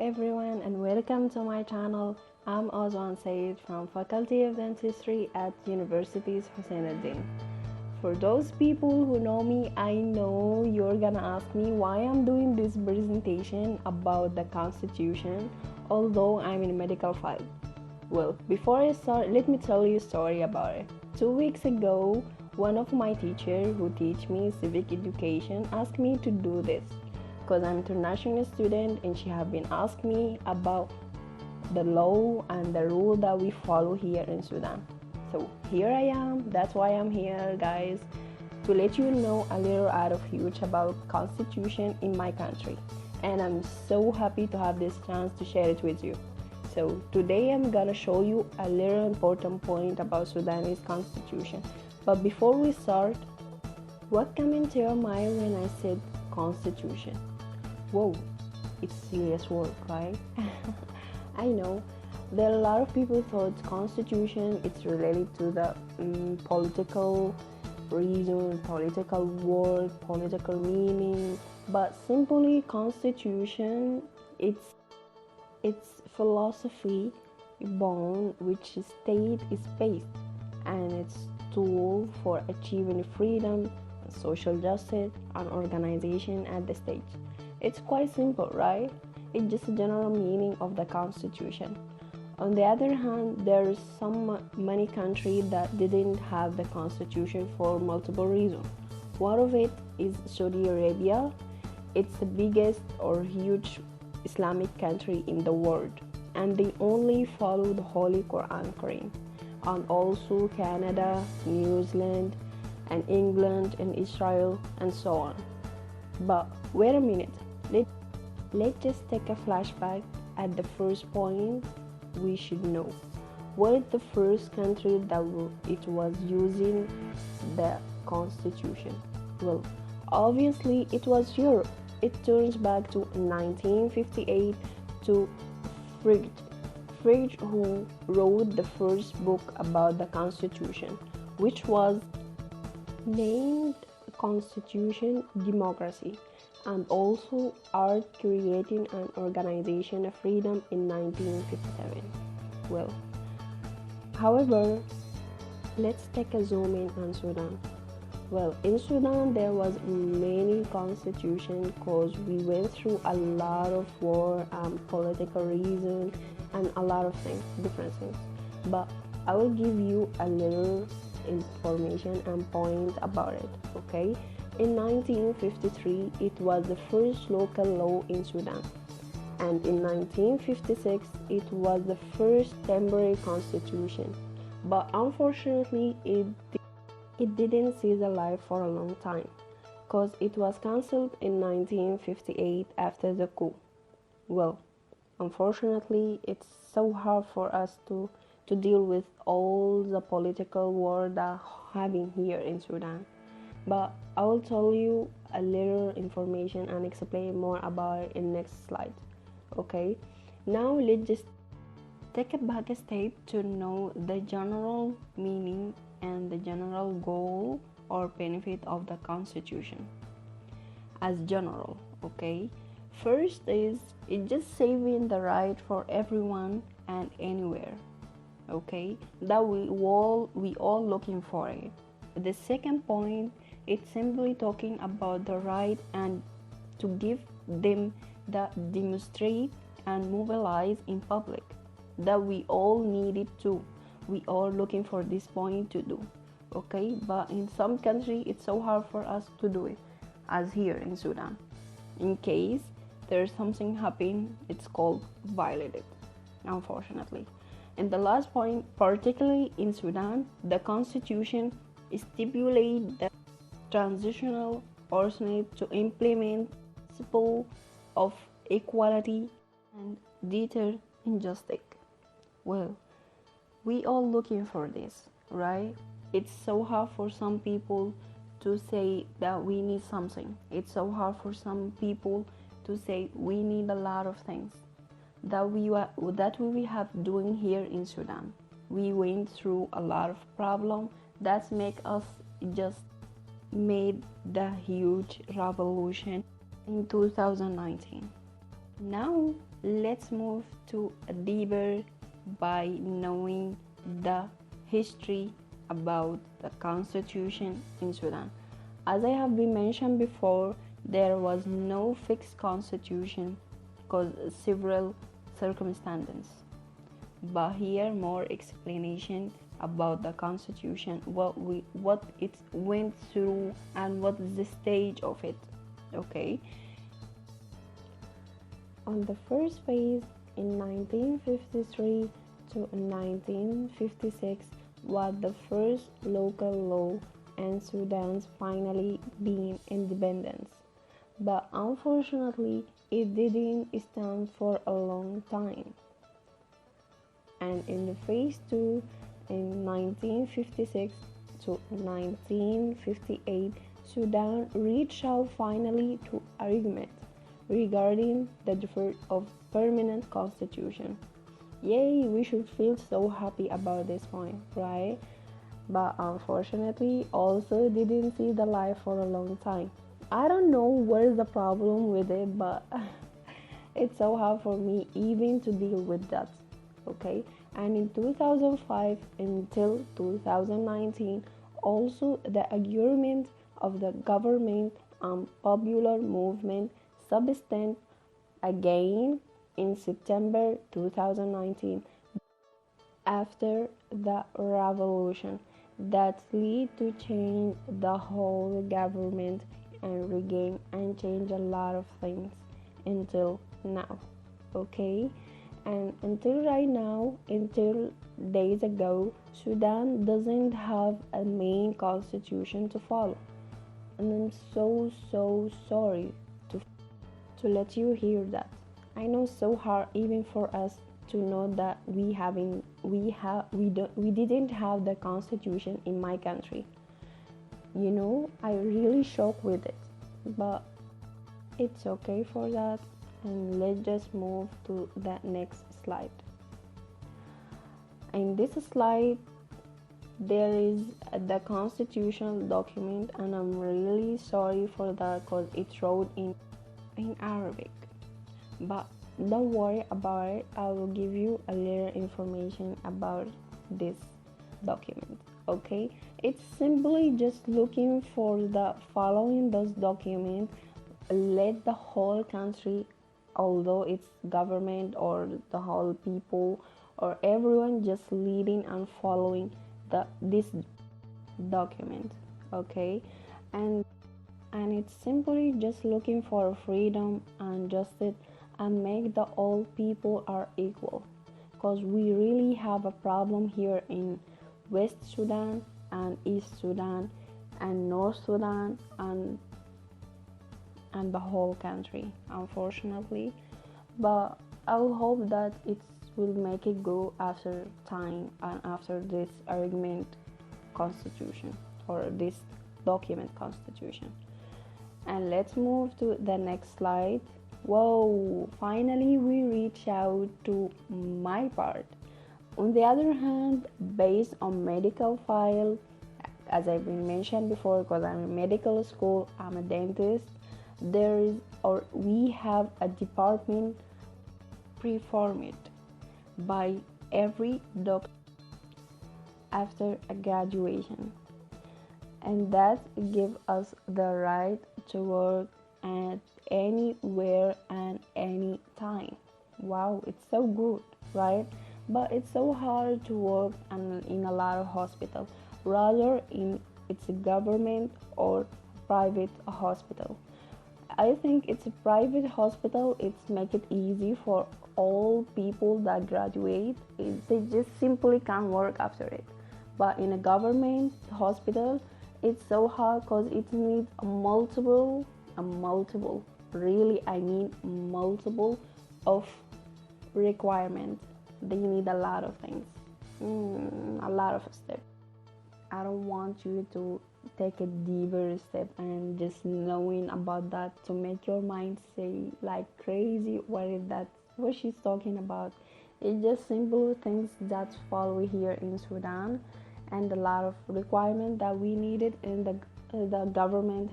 everyone and welcome to my channel. I'm Ozwan Said from Faculty of Dentistry at University's Hussein. For those people who know me, I know you're gonna ask me why I'm doing this presentation about the Constitution, although I'm in a medical field. Well, before I start, let me tell you a story about it. 2 weeks ago, one of my teachers who teach me civic education asked me to do this because I'm an international student and she have been asking me about the law and the rule that we follow here in Sudan. So here I am. That's why I'm here, guys, to let you know a little out of huge about constitution in my country. And I'm so happy to have this chance to share it with you. So today I'm gonna show you a little important point about Sudanese constitution. But before we start, what came into your mind when I said constitution? Whoa, it's serious work, right? I know there are a lot of people thought constitution it's related to the political reason, political word, political meaning, but simply constitution it's philosophy born which state is based and it's tool for achieving freedom, social justice and organization at the stage. It's quite simple, right? It's just a general meaning of the constitution. On the other hand, there's many countries that didn't have the constitution for multiple reasons. One of it is Saudi Arabia. It's the biggest or huge Islamic country in the world, and they only follow the Holy Quran. And also Canada, New Zealand, and England and Israel and so on. But wait a minute. Let's just take a flashback at the first point we should know. What is the first country that it was using the constitution? Well, obviously it was Europe. It turns back to 1958 to Frege, who wrote the first book about the constitution, which was named Constitution Democracy, and also Art Creating an Organization of Freedom in 1957. Well, however, let's take a zoom in on Sudan. Well, in Sudan there was many constitutions because we went through a lot of war and political reasons and a lot of things, different things. But I will give you a little information and point about it, okay? In 1953, it was the first local law in Sudan, and in 1956, it was the first temporary constitution. But unfortunately, it didn't see the light for a long time, because it was cancelled in 1958 after the coup. Well, unfortunately, it's so hard for us to deal with all the political war that having here in Sudan. But I will tell you a little information and explain more about it in next slide. Okay, now let's just take a back step to know the general meaning and the general goal or benefit of the constitution. As general, okay, first is it just saving the right for everyone and anywhere, okay, that we all looking for it. The second point, it's simply talking about the right and to give them the demonstrate and mobilize in public that we all need it too. We all looking for this point to do, okay? But in some country it's so hard for us to do it, as here in Sudan. In case there's something happen, it's called violated, unfortunately. And the last point, particularly in Sudan, the constitution stipulates the transitional ordinance to implement principle of equality and deter injustice. Well, we all looking for this, right? It's so hard for some people to say that we need something. It's so hard for some people to say we need a lot of things that we have doing here in Sudan. We went through a lot of problems that make us just made the huge revolution in 2019. Now let's move to a deeper by knowing the history about the constitution in Sudan. As I have been mentioned before, there was no fixed constitution because several circumstances. But here more explanation about the constitution, what it went through and what is the stage of it. Okay. On the first phase in 1953 to 1956 was the first local law and Sudan's finally being independence. But unfortunately, it didn't stand for a long time. And in the phase 2 in 1956 to 1958, Sudan reached out finally to agreement regarding the deferred of permanent constitution. Yay, we should feel so happy about this point, right? But unfortunately also didn't see the light for a long time. I don't know what is the problem with it, but it's so hard for me even to deal with that. Okay, and in 2005 until 2019 also the agreement of the government and popular movement substance again in September 2019 after the revolution that led to change the whole government and regain and change a lot of things until now. Okay, and until right now, until days ago, Sudan doesn't have a main constitution to follow, and I'm so sorry to let you hear that. I know so hard even for us to know that we didn't have the constitution in my country. You know, I really shocked with it, but it's okay for that. And let's just move to the next slide. In this slide there is the constitutional document, and I'm really sorry for that because it's wrote in Arabic, but don't worry about it. I will give you a little information about this document. Okay, it's simply just looking for the following those documents. Let the whole country, although it's government or the whole people or everyone, just leading and following this document. Okay, and it's simply just looking for freedom and justice and make the all people are equal, because we really have a problem here in West Sudan and East Sudan and North Sudan and the whole country, unfortunately. But I will hope that it will make it go after time and after this argument constitution or this document constitution. And let's move to the next slide. Whoa, finally we reach out to my part. On the other hand, based on medical file, as I've been mentioned before, because I'm in medical school, I'm a dentist, we have a department preformed by every doctor after a graduation, and that gives us the right to work at anywhere and any time. Wow, it's so good, right? But it's so hard to work in a lot of hospitals, rather in it's a government or private hospital. I think it's a private hospital. It's make it easy for all people that graduate. They just simply can't work after it. But in a government hospital, it's so hard because it needs really, I mean multiple of requirements. They need a lot of things, a lot of steps. I don't want you to take a deeper step and just knowing about that to make your mind say like crazy, what is that, what she's talking about. It's just simple things that follow here in Sudan, and a lot of requirements that we needed in the government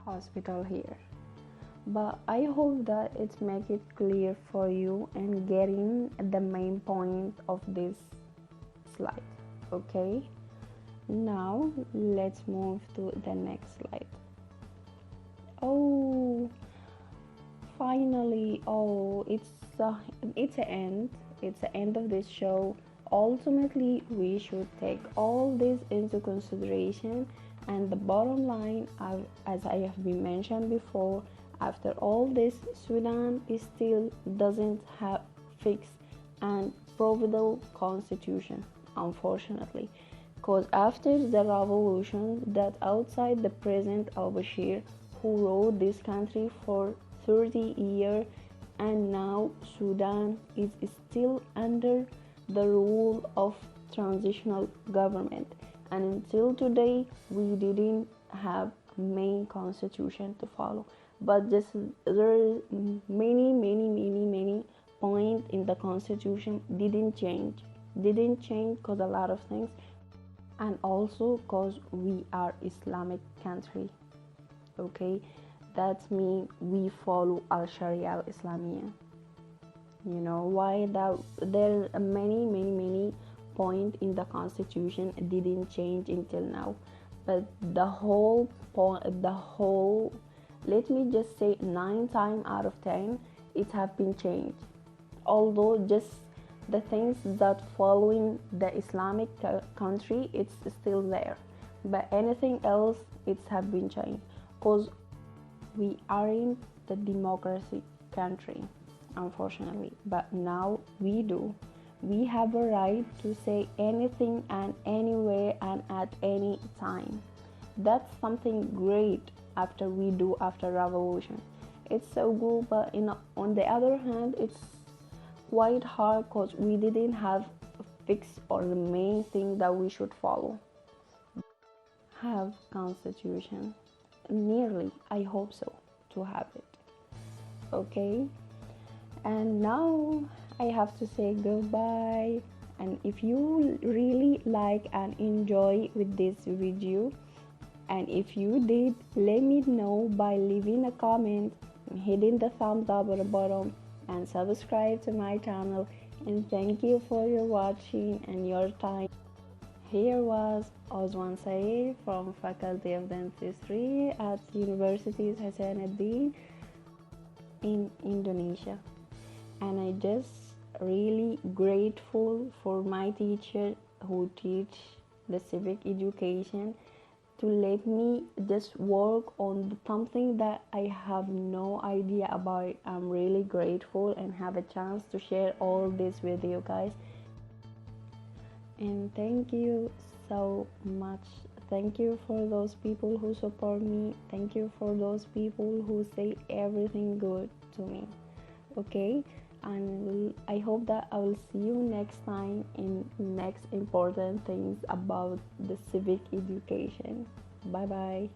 hospital here. but I hope that it make it clear for you and getting the main point of this slide. Okay, now let's move to the next slide. Oh, finally, it's the end. It's the end of this show. Ultimately, we should take all this into consideration, and the bottom line, as I have been mentioned before, after all this, Sudan still doesn't have fixed and providential constitution, unfortunately, because after the revolution, that outside the President al-Bashir, who ruled this country for 30 years, and now Sudan is still under the rule of transitional government, and until today we didn't have main constitution to follow, but just there is many points in the constitution didn't change because a lot of things, and also because we are Islamic country. Okay, that means we follow al-Sharia al-Islamiyah. You know why that there are many point in the constitution didn't change until now, but the whole let me just say 9 times out of 10 it have been changed, although just the things that following the Islamic country it's still there, but anything else it's have been changed because we aren't the democracy country, unfortunately, but now we do. We have a right to say anything and anywhere and at any time. That's something great after revolution. It's so good, but on the other hand, it's quite hard because we didn't have a fix or the main thing that we should follow. Have constitution. Nearly, I hope so, to have it. Okay, and now I have to say goodbye, and if you really like and enjoy with this video, and if you did, let me know by leaving a comment, hitting the thumbs up at the bottom, and subscribe to my channel. And thank you for your watching and your time. Here was Osman Saeed from Faculty of Dentistry at University Hasanuddin in Indonesia, and I just really grateful for my teacher who teach the civic education to let me just work on something that I have no idea about. I'm really grateful and have a chance to share all this with you guys. And thank you so much. Thank you for those people who support me. Thank you for those people who say everything good to me. Okay, and I hope that I will see you next time in next important things about the civic education. Bye bye.